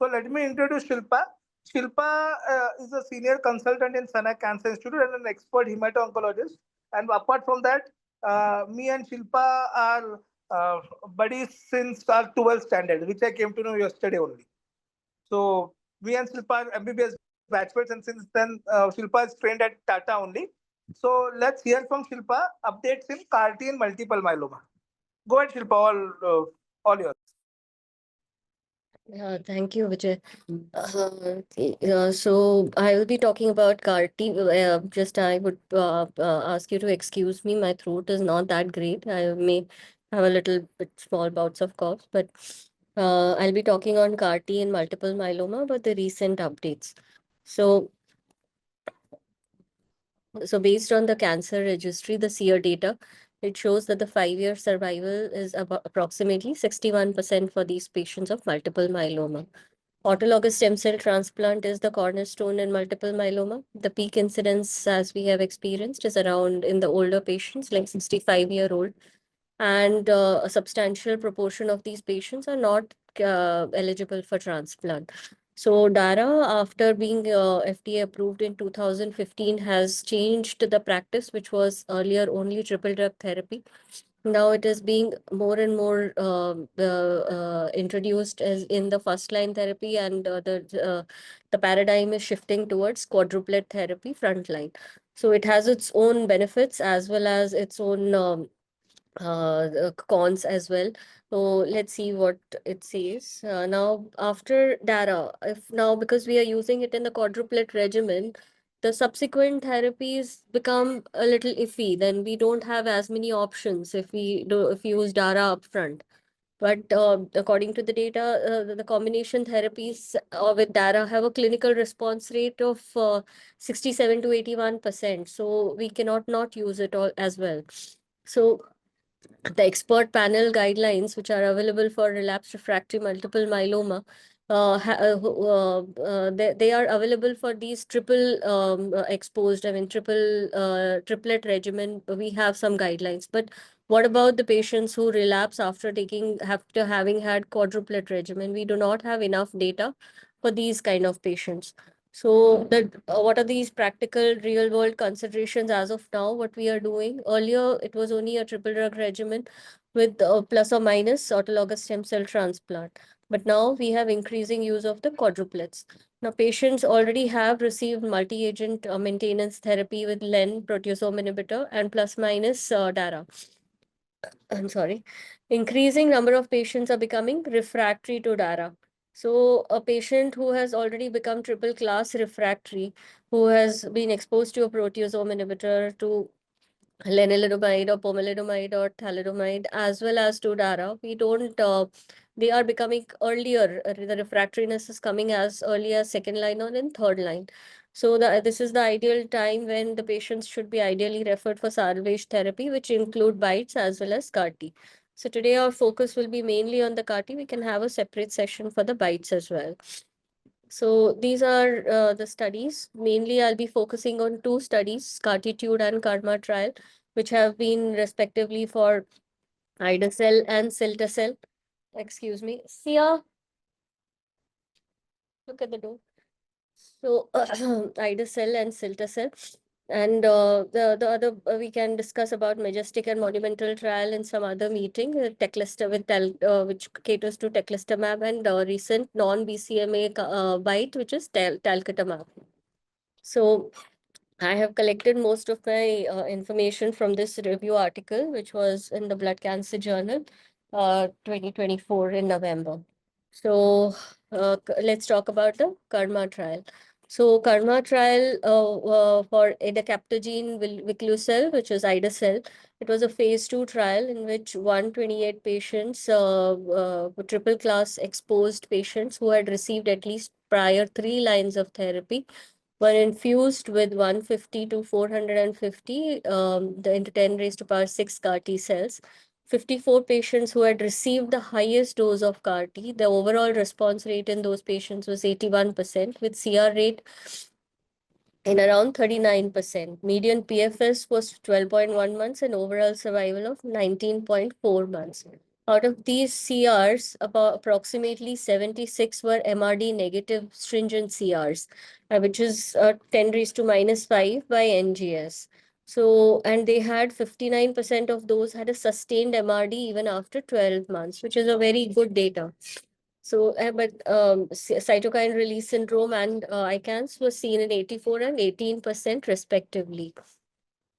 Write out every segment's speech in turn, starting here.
So let me introduce Shilpa. Shilpa is a senior consultant in SunAct Cancer Institute and an expert hemato-oncologist. And apart from that, me and Shilpa are buddies since our 12th standard, which I came to know yesterday only. So we and Shilpa are MBBS batchmates, and since then Shilpa is trained at Tata only. So let's hear from Shilpa updates in CAR-T and multiple myeloma. Go ahead, Shilpa. All yours. Thank you, Vijay. So I will be talking about CAR-T. Just I would ask you to excuse me. My throat is not that great. I may have a little bit small bouts of cough, but I'll be talking on CAR-T and multiple myeloma about the recent updates. So, so based on the cancer registry, the SEER data, it shows that the 5-year survival is about approximately 61% for these patients of multiple myeloma. Autologous stem cell transplant is the cornerstone in multiple myeloma. The peak incidence, as we have experienced, is around in the older patients, like 65-year-old, and a substantial proportion of these patients are not eligible for transplant. So DARA, after being FDA approved in 2015, has changed the practice, which was earlier only triple drug therapy. Now it is being more and more introduced as in the first line therapy, and the paradigm is shifting towards quadruplet therapy frontline. So it has its own benefits as well as its own cons as well. So let's see what it says. Now, after DARA, if now because we are using it in the quadruplet regimen, the subsequent therapies become a little iffy. Then we don't have as many options if we use DARA upfront. But according to the data, the combination therapies with DARA have a clinical response rate of 67 to 81%. So we cannot not use it all as well. So the expert panel guidelines, which are available for relapsed refractory multiple myeloma, they are available for these triple exposed, I mean, triplet regimen. We have some guidelines. But what about the patients who relapse after having had quadruplet regimen? We do not have enough data for these kind of patients. So what are these practical real world considerations as of now? What we are doing earlier, it was only a triple drug regimen with plus or minus autologous stem cell transplant. But now we have increasing use of the quadruplets. Now patients already have received multi-agent maintenance therapy with LEN proteasome inhibitor and plus minus DARA. I'm sorry. Increasing number of patients are becoming refractory to DARA. So a patient who has already become triple class refractory, who has been exposed to a proteasome inhibitor, to lenalidomide or pomalidomide or thalidomide, as well as to DARA, they are becoming earlier, the refractoriness is coming as early as second line or in third line. So this is the ideal time when the patients should be ideally referred for salvage therapy, which include bites as well as CAR-T. So today our focus will be mainly on the CAR-T. We can have a separate session for the bites as well. So these are the studies. Mainly, I'll be focusing on two studies, CARTITUDE and KARMA trial, which have been respectively for ide-cel and cilta-cel. Excuse me. Sia, look at the door. So ide-cel and cilta-cel. And the other we can discuss about majestic and monumental trial in some other meeting, which caters to teclistamab, and recent non-BCMA bite, which is talquetamab. So I have collected most of my information from this review article, which was in the Blood Cancer Journal, 2024 in November. So let's talk about the KARMA trial. So KARMA trial for edacaptogene viclucel, which is ide-cel, it was a phase 2 trial in which 128 patients, triple class exposed patients who had received at least prior 3 lines of therapy, were infused with 150 to 450, the into 10 raised to power 6 CAR-T cells. 54 patients who had received the highest dose of CAR-T. The overall response rate in those patients was 81%, with CR rate in around 39%. Median PFS was 12.1 months and overall survival of 19.4 months. Out of these CRs, about approximately 76 were MRD negative stringent CRs, which is 10 raised to minus 5 by NGS. So, and they had 59% of those had a sustained MRD even after 12 months, which is a very good data. So, but cytokine release syndrome and ICANS was seen in 84 and 18% respectively.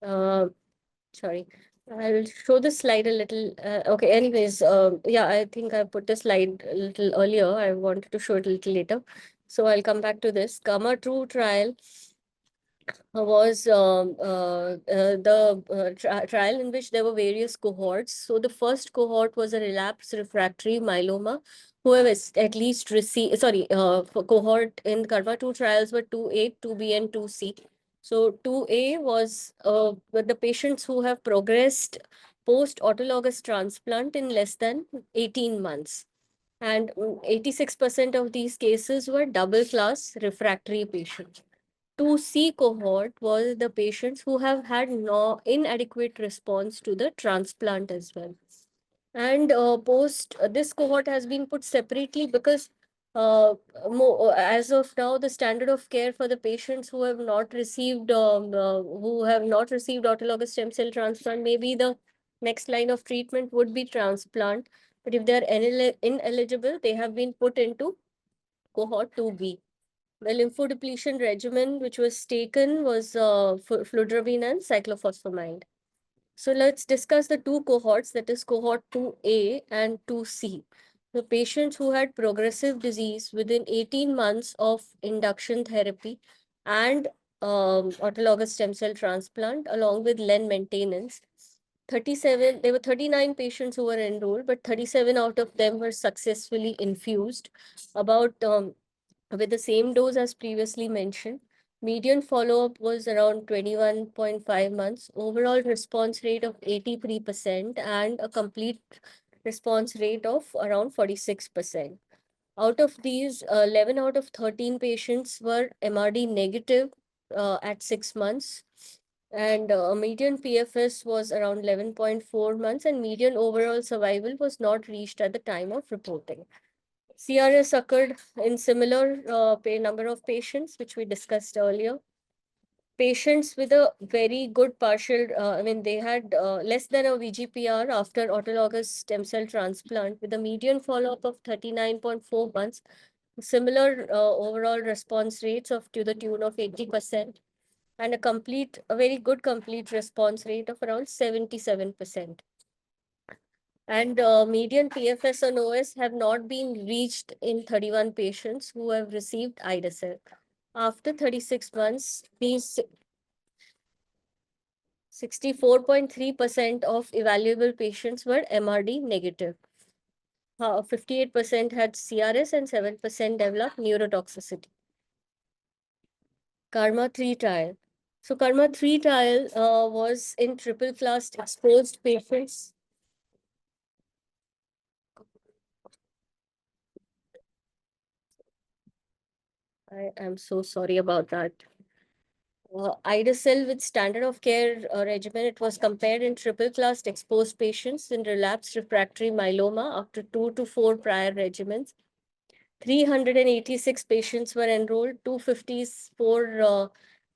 Sorry, I'll show the slide a little. Okay, anyways, yeah, I think I put the slide a little earlier. I wanted to show it a little later. So I'll come back to this. Gamma 2 trial was the trial in which there were various cohorts. So the first cohort was a relapsed refractory myeloma who have at least received, sorry, for cohort in Karma 2 trials were 2A, 2B, and 2C. So 2A was with the patients who have progressed post autologous transplant in less than 18 months. And 86% of these cases were double class refractory patients. 2C cohort was the patients who have had no inadequate response to the transplant as well. And post this cohort has been put separately because as of now, the standard of care for the patients who have not received autologous stem cell transplant, maybe the next line of treatment would be transplant. But if they are ineligible, they have been put into cohort 2B. The lymphodepletion regimen which was taken was fludarabine and cyclophosphamide. So let's discuss the two cohorts, that is cohort 2A and 2C. The patients who had progressive disease within 18 months of induction therapy and autologous stem cell transplant along with LEN maintenance. 37, there were 39 patients who were enrolled, but 37 out of them were successfully infused. About with the same dose as previously mentioned. Median follow-up was around 21.5 months, overall response rate of 83%, and a complete response rate of around 46%. Out of these, 11 out of 13 patients were MRD negative at 6 months. And median PFS was around 11.4 months, and median overall survival was not reached at the time of reporting. CRS occurred in similar number of patients, which we discussed earlier. Patients with a very good partial, they had less than a VGPR after autologous stem cell transplant with a median follow-up of 39.4 months, similar overall response rates of to the tune of 80%, and a very good complete response rate of around 77%. And median PFS and OS have not been reached in 31 patients who have received ide-cel. After 36 months, these 64.3% of evaluable patients were MRD negative. 58% had CRS and 7% developed neurotoxicity. Karma 3 trial. So Karma 3 trial was in triple class exposed patients. I am so sorry about that. ide-cel with standard of care regimen, it was compared in triple class exposed patients in relapsed refractory myeloma after 2 to 4 prior regimens. 386 patients were enrolled, 254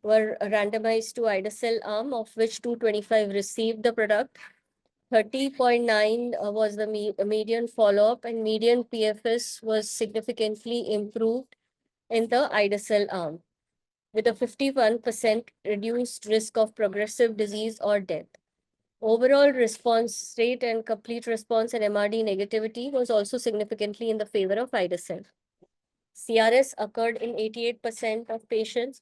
were randomized to ide-cel arm, of which 225 received the product. 30.9 was the median follow-up, and median PFS was significantly improved in the ide-cel arm, with a 51% reduced risk of progressive disease or death. Overall response rate and complete response and MRD negativity was also significantly in the favor of ide-cel. CRS occurred in 88% of patients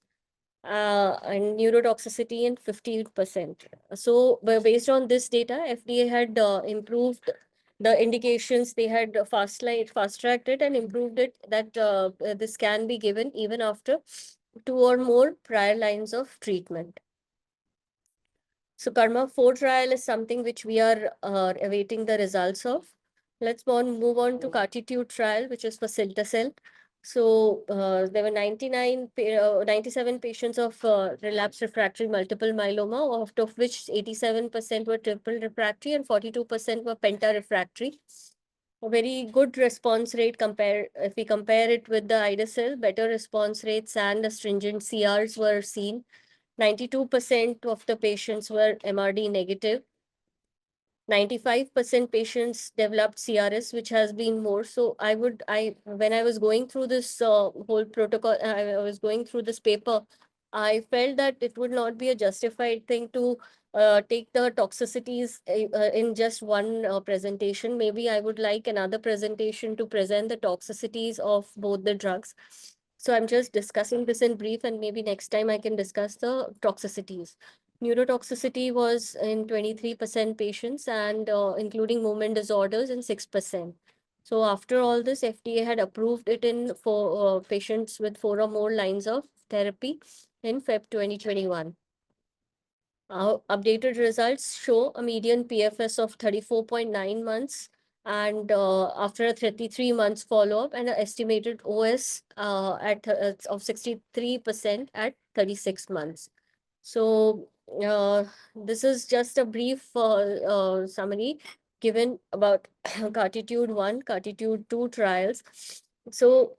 and neurotoxicity in 15%. So based on this data, FDA had improved the indications. They had fast-tracked it and improved it that this can be given even after 2 or more prior lines of treatment. So Karma 4 trial is something which we are awaiting the results of. Let's move on to CARTITUDE trial, which is for cilta-cel. So there were 97 patients of relapsed refractory multiple myeloma, of which 87% were triple refractory and 42% were penta-refractory. A very good response rate if we compare it with the ide-cel, better response rates and astringent CRs were seen. 92% of the patients were MRD negative. 95% patients developed CRS, which has been more. So when I was going through this whole protocol, I was going through this paper, I felt that it would not be a justified thing to take the toxicities in just one presentation. Maybe I would like another presentation to present the toxicities of both the drugs. So I'm just discussing this in brief, and maybe next time I can discuss the toxicities. Neurotoxicity was in 23% patients and including movement disorders in 6%. So after all this, FDA had approved it for patients with 4 or more lines of therapy in Feb 2021. Our updated results show a median PFS of 34.9 months and after a 33 months follow-up and an estimated OS of 63% at 36 months. So this is just a brief summary given about CARTITUDE-1, CARTITUDE-2 trials. So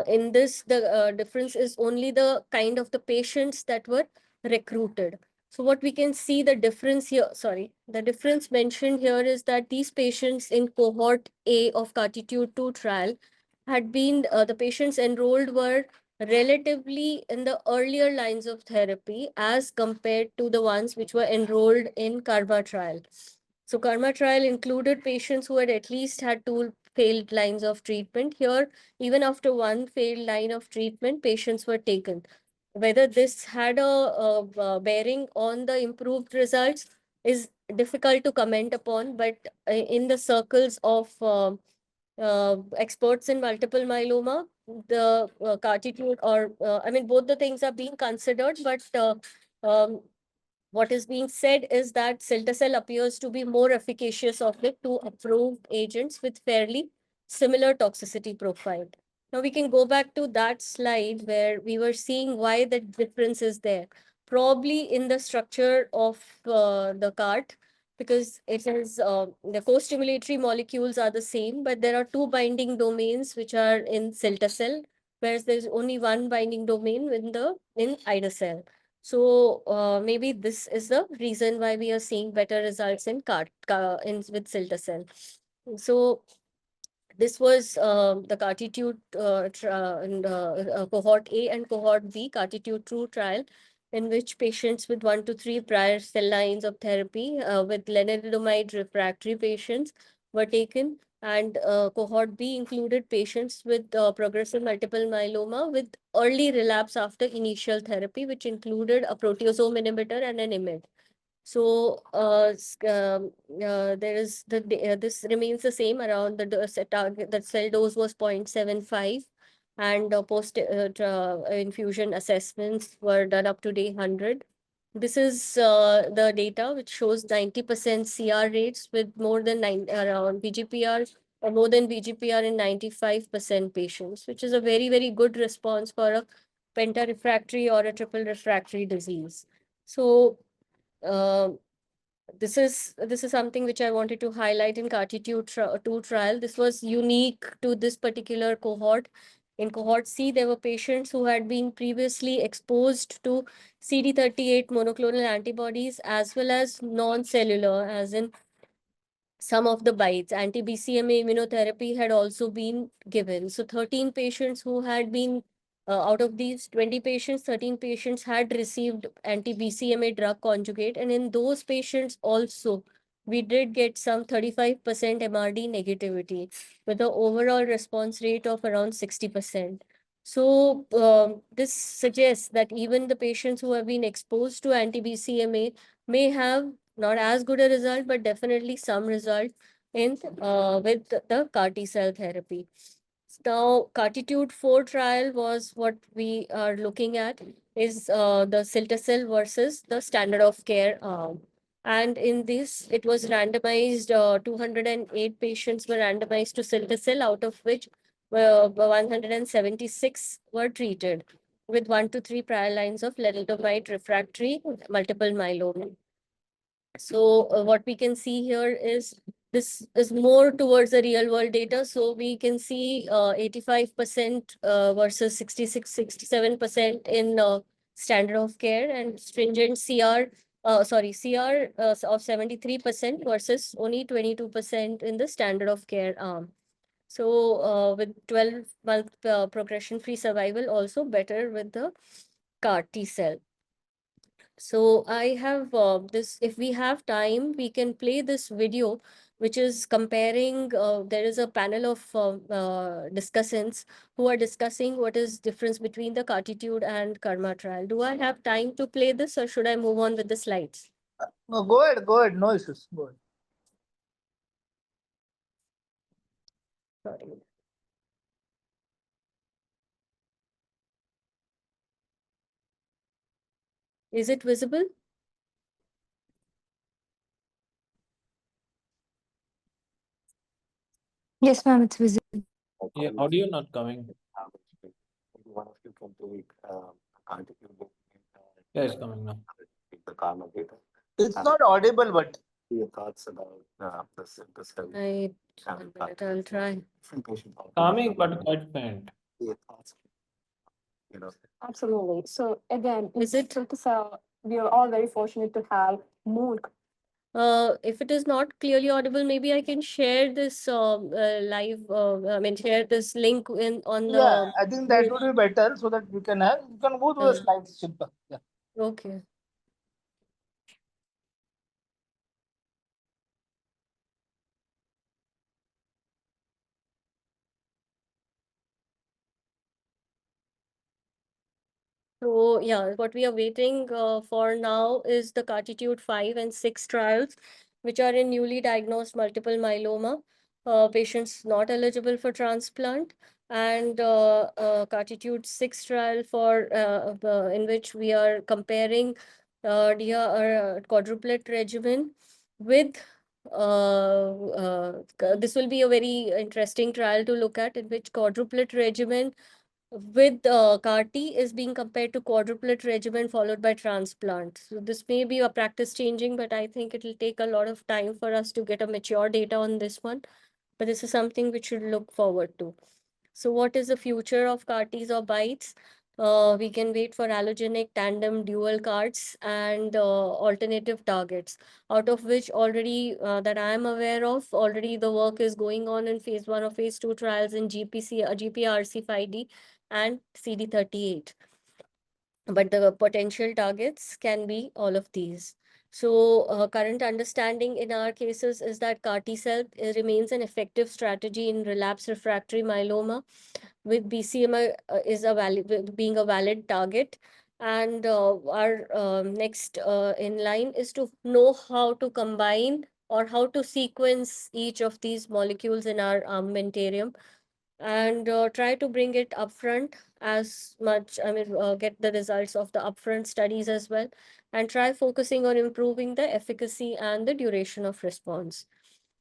in this, the difference is only the kind of the patients that were recruited. So what we can see the difference here, the difference mentioned here is that these patients in cohort A of CARTITUDE-2 trial had been, the patients enrolled were relatively in the earlier lines of therapy as compared to the ones which were enrolled in KARMA trial. So KARMA trial included patients who had at least had 2 failed lines of treatment. Here, even after 1 failed line of treatment, patients were taken. Whether this had a bearing on the improved results is difficult to comment upon, but in the circles of experts in multiple myeloma, the CARTITUDE I mean, both the things are being considered, but um, what is being said is that cilta-cel appears to be more efficacious of the 2 approved agents with fairly similar toxicity profile. Now we can go back to that slide where we were seeing why the difference is there. Probably in the structure of the CART, because it is the co-stimulatory molecules are the same, but there are 2 binding domains which are in cilta-cel, whereas there's only 1 binding domain in ide-cel. So maybe this is the reason why we are seeing better results in with cilta-cel. So this was the CARTITUDE cohort A and cohort B, CARTITUDE-2 trial, in which patients with 1 to 3 prior cell lines of therapy with lenalidomide refractory patients were taken, and cohort B included patients with progressive multiple myeloma with early relapse after initial therapy, which included a proteasome inhibitor and an IMiD. So there is this remains the same around the target. The cell dose was 0.75, and post infusion assessments were done up to day 100. This is the data which shows 90% CR rates with more than around VGPR or more than VGPR in 95% patients, which is a very, very good response for a penta-refractory or a triple refractory disease. So uh, this is something which I wanted to highlight in CARTITUDE-2 trial. This was unique to this particular cohort. In cohort C, there were patients who had been previously exposed to CD38 monoclonal antibodies as well as non-cellular, as in some of the bites. Anti-BCMA immunotherapy had also been given. So 13 patients who had been, out of these 20 patients, 13 patients had received anti-BCMA drug conjugate. And in those patients also, we did get some 35% MRD negativity with an overall response rate of around 60%. So this suggests that even the patients who have been exposed to anti-BCMA may have not as good a result, but definitely some result in with the CAR T-cell therapy. Now, CARTITUDE-4 trial was what we are looking at is the cilta-cel versus the standard of care arm. And in this, it was randomized, 208 patients were randomized to cilta-cel, out of which 176 were treated with 1 to 3 prior lines of lenalidomide refractory multiple myeloma. So what we can see here is this is more towards the real world data. So we can see 85% versus 66, 67% in standard of care, and stringent CR of 73% versus only 22% in the standard of care arm. So with 12-month progression-free survival, also better with the CAR T cell. So I have this, if we have time, we can play this video, which is comparing, there is a panel of discussants who are discussing what is difference between the Cartitude and Karma trial. Do I have time to play this, or should I move on with the slides? No, go ahead, no issues. Go ahead. Sorry. Is it visible? Yes, ma'am, it's visible. Yeah, audio not coming. One of you can take Cartitude. Yeah, it's coming now. The karma data. It's not audible, but Your thoughts about the study. One minute, I'll try. Different patient population. Coming, but quite faint. Your thoughts. You know. Absolutely. So again, Is it? cilta-cel, we are all very fortunate to have more. If it is not clearly audible, maybe I can share this live, share this link on yeah, the. I think that would be better so that we can go through the slides, Shilpa. Yeah. Okay. So yeah, what we are waiting for now is the Cartitude 5 and 6 trials, which are in newly diagnosed multiple myeloma patients not eligible for transplant, and Cartitude 6 trial for in which we are comparing quadruplet regimen with this will be a very interesting trial to look at, in which quadruplet regimen with CAR T is being compared to quadruplet regimen followed by transplant. So this may be a practice changing, but I think it will take a lot of time for us to get a mature data on this one. But this is something we should look forward to. So what is the future of CAR Ts or BiTEs? We can wait for allogeneic tandem dual CARs and alternative targets, out of which already that I am aware of, already the work is going on in phase 1 or phase 2 trials in GPRC5D and CD38. But the potential targets can be all of these. So current understanding in our cases is that CAR T cell remains an effective strategy in relapsed refractory myeloma, with BCMA being a valid target. And our next in line is to know how to combine or how to sequence each of these molecules in our armamentarium, and try to bring it upfront as much, get the results of the upfront studies as well, and try focusing on improving the efficacy and the duration of response.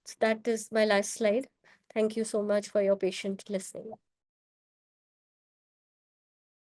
So that is my last slide. Thank you so much for your patient listening.